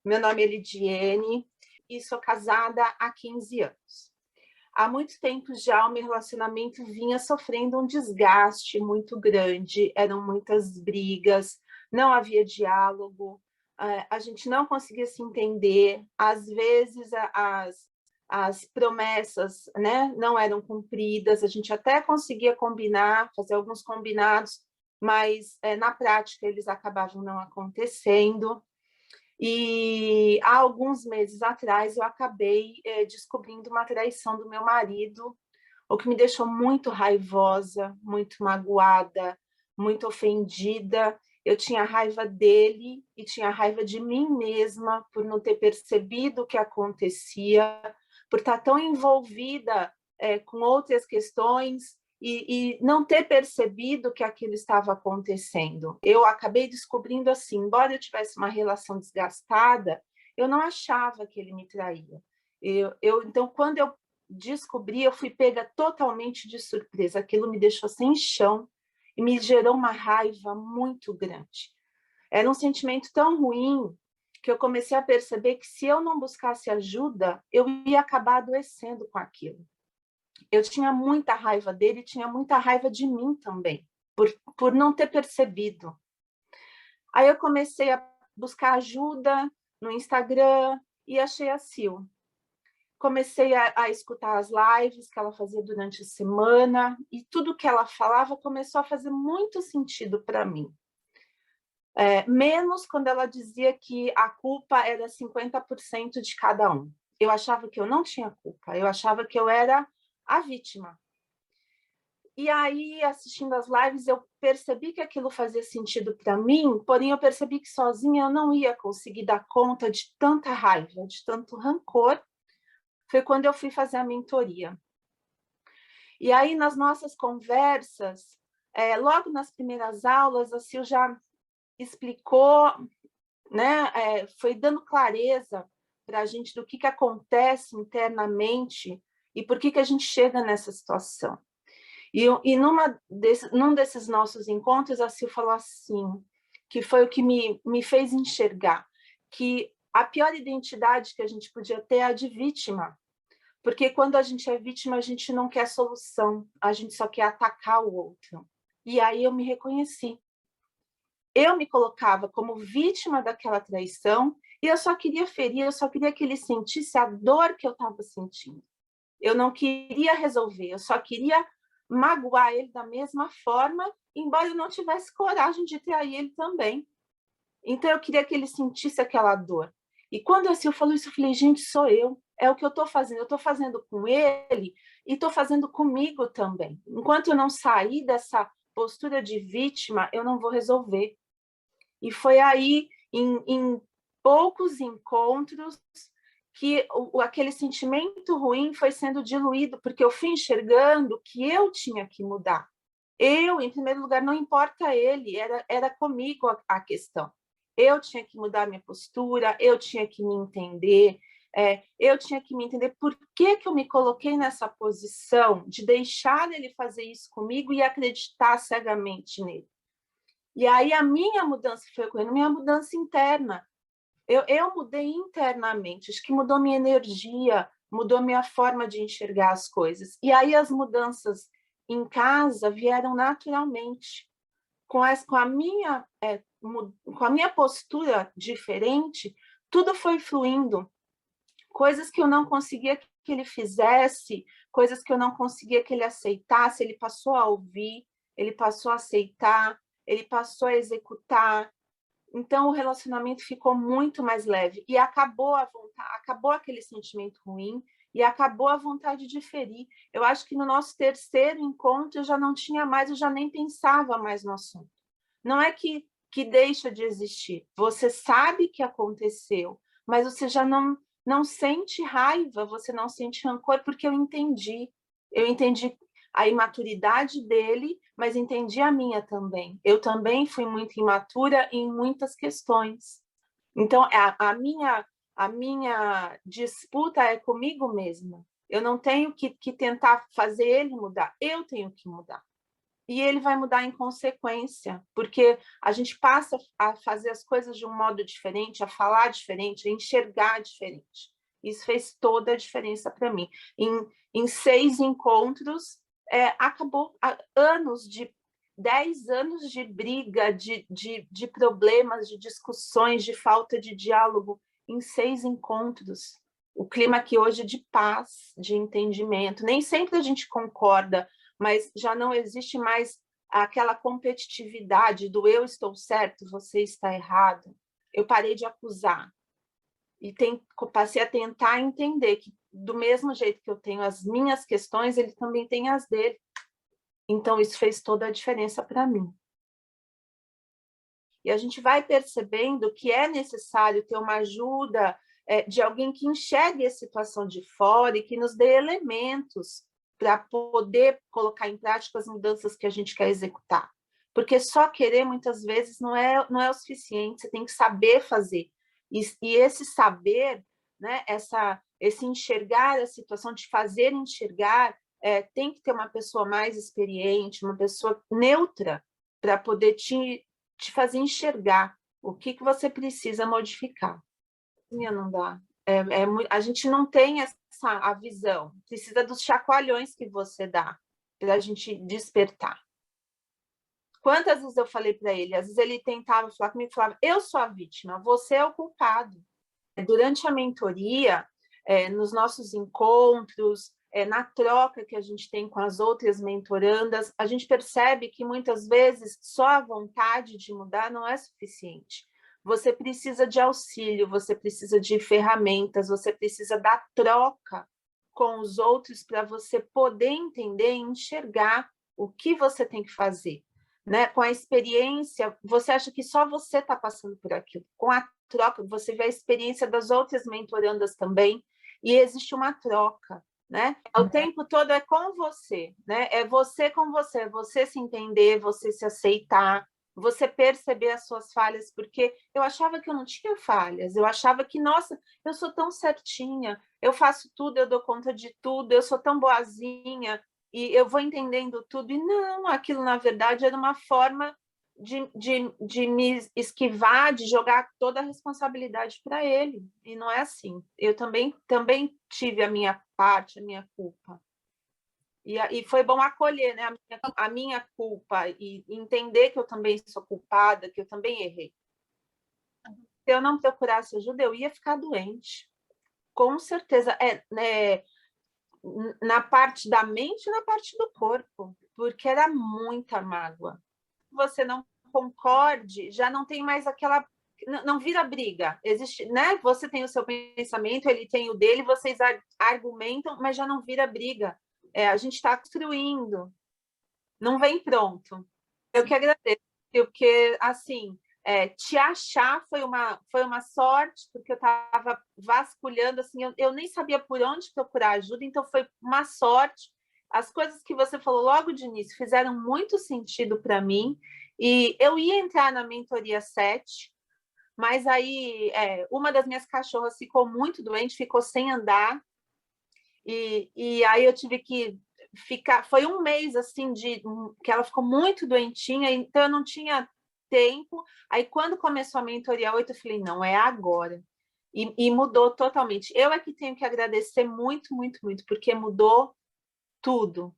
Meu nome é Lidiene e sou casada há 15 anos. Há muito tempo já o meu relacionamento vinha sofrendo um desgaste muito grande, eram muitas brigas, não havia diálogo, a gente não conseguia se entender, às vezes as promessas, né, não eram cumpridas, a gente até conseguia combinar, fazer alguns combinados, mas na prática eles acabavam não acontecendo. E há alguns meses atrás eu acabei descobrindo uma traição do meu marido, o que me deixou muito raivosa, muito magoada, muito ofendida. Eu tinha raiva dele e tinha raiva de mim mesma por não ter percebido o que acontecia, por estar tão envolvida com outras questões e não ter percebido que aquilo estava acontecendo. Eu acabei descobrindo assim, embora eu tivesse uma relação desgastada, eu não achava que ele me traía. Então, quando eu descobri, eu fui pega totalmente de surpresa. Aquilo me deixou sem chão e me gerou uma raiva muito grande. Era um sentimento tão ruim que eu comecei a perceber que se eu não buscasse ajuda, eu ia acabar adoecendo com aquilo. Eu tinha muita raiva dele, tinha muita raiva de mim também, por não ter percebido. Aí eu comecei a buscar ajuda no Instagram e achei a Sil. Comecei a escutar as lives que ela fazia durante a semana e tudo que ela falava começou a fazer muito sentido para mim. Menos quando ela dizia que a culpa era 50% de cada um. Eu achava que eu não tinha culpa, eu achava que eu era a vítima. E aí, assistindo as lives, eu percebi que aquilo fazia sentido para mim, porém eu percebi que sozinha eu não ia conseguir dar conta de tanta raiva, de tanto rancor. Foi quando eu fui fazer a mentoria. E aí, nas nossas conversas, logo nas primeiras aulas, a Sil já explicou, né, foi dando clareza para a gente do que acontece internamente e por que a gente chega nessa situação. E num desses nossos encontros, a Sil falou assim, que foi o que me fez enxergar, que a pior identidade que a gente podia ter é a de vítima, porque quando a gente é vítima, a gente não quer solução, a gente só quer atacar o outro. E aí eu me reconheci. Eu me colocava como vítima daquela traição e eu só queria ferir, eu só queria que ele sentisse a dor que eu estava sentindo. Eu não queria resolver, eu só queria magoar ele da mesma forma, embora eu não tivesse coragem de trair ele também. Então eu queria que ele sentisse aquela dor. E quando a Sil falou isso, eu falei, gente, sou eu. É o que eu estou fazendo com ele e estou fazendo comigo também. Enquanto eu não sair dessa postura de vítima, eu não vou resolver. E foi aí, em poucos encontros, que aquele sentimento ruim foi sendo diluído, porque eu fui enxergando que eu tinha que mudar. Eu, em primeiro lugar, não importa ele, era comigo a questão. Eu tinha que mudar minha postura, eu tinha que me entender, eu tinha que me entender por que eu me coloquei nessa posição de deixar ele fazer isso comigo e acreditar cegamente nele. E aí a minha mudança foi ocorrendo, minha mudança interna. Eu mudei internamente, acho que mudou minha energia, mudou minha forma de enxergar as coisas. E aí as mudanças em casa vieram naturalmente. Com a minha postura diferente, tudo foi fluindo. Coisas que eu não conseguia que ele fizesse, coisas que eu não conseguia que ele aceitasse, ele passou a ouvir, ele passou a aceitar, ele passou a executar. Então o relacionamento ficou muito mais leve e acabou aquele sentimento ruim e acabou a vontade de ferir. Eu acho que no nosso terceiro encontro eu já não tinha mais, eu já nem pensava mais no assunto. Não é que deixa de existir. Você sabe que aconteceu, mas você já não sente raiva, você não sente rancor, porque eu entendi. Eu entendi a imaturidade dele, mas entendi a minha também. Eu também fui muito imatura em muitas questões. Então, a minha disputa é comigo mesma. Eu não tenho que tentar fazer ele mudar, eu tenho que mudar. e ele vai mudar em consequência, porque a gente passa a fazer as coisas de um modo diferente, a falar diferente, a enxergar diferente. Isso fez toda a diferença para mim. Em 6 encontros, acabou anos de 10 anos de briga, de problemas, de discussões, de falta de diálogo, em 6 encontros. O clima aqui hoje é de paz, de entendimento. Nem sempre a gente concorda, mas já não existe mais aquela competitividade do eu estou certo, você está errado. Eu parei de acusar e passei a tentar entender que, do mesmo jeito que eu tenho as minhas questões, ele também tem as dele. Então, isso fez toda a diferença para mim. E a gente vai percebendo que é necessário ter uma ajuda de alguém que enxergue a situação de fora e que nos dê elementos para poder colocar em prática as mudanças que a gente quer executar. Porque só querer, muitas vezes, não é o suficiente, você tem que saber fazer. E esse saber, né, esse enxergar a situação, de fazer enxergar, tem que ter uma pessoa mais experiente, uma pessoa neutra, para poder te fazer enxergar o que você precisa modificar. Não dá. A gente não tem a visão. Precisa dos chacoalhões que você dá para a gente despertar. Quantas vezes eu falei para ele? Às vezes ele tentava falar comigo, falava, eu sou a vítima, você é o culpado. Durante a mentoria, nos nossos encontros, na troca que a gente tem com as outras mentorandas, a gente percebe que muitas vezes só a vontade de mudar não é suficiente. Você precisa de auxílio, você precisa de ferramentas, você precisa da troca com os outros para você poder entender e enxergar o que você tem que fazer. Né? Com a experiência, você acha que só você está passando por aquilo. Com a troca, você vê a experiência das outras mentorandas também, e existe uma troca, né? O tempo todo é com você, né? É você com você, você se entender, você se aceitar, você perceber as suas falhas, porque eu achava que eu não tinha falhas, eu achava que, nossa, eu sou tão certinha, eu faço tudo, eu dou conta de tudo, eu sou tão boazinha, e eu vou entendendo tudo, e não, aquilo, na verdade, era uma forma de me esquivar, de jogar toda a responsabilidade para ele, e não é assim. Eu também tive a minha parte, a minha culpa. E foi bom acolher, né, a minha culpa e entender que eu também sou culpada, que eu também errei. Se eu não procurasse ajuda, eu ia ficar doente. Com certeza. Né, na parte da mente e na parte do corpo, porque era muita mágoa. Você não concorde, já não tem mais aquela... Não vira briga. Existe, né? Você tem o seu pensamento, ele tem o dele, vocês argumentam, mas já não vira briga. A gente está construindo. Não vem pronto. Eu que agradeço, porque, assim, te achar foi uma sorte, porque eu estava vasculhando, assim, eu nem sabia por onde procurar ajuda, então foi uma sorte. As coisas que você falou logo de início fizeram muito sentido para mim, e eu ia entrar na mentoria 7, mas aí uma das minhas cachorras ficou muito doente, ficou sem andar, e aí eu tive que ficar... Foi um mês, assim, que ela ficou muito doentinha, então eu não tinha tempo. Aí, quando começou a mentoria 8, eu falei, não, é agora. E mudou totalmente. Eu é que tenho que agradecer muito, muito, muito, porque mudou tudo.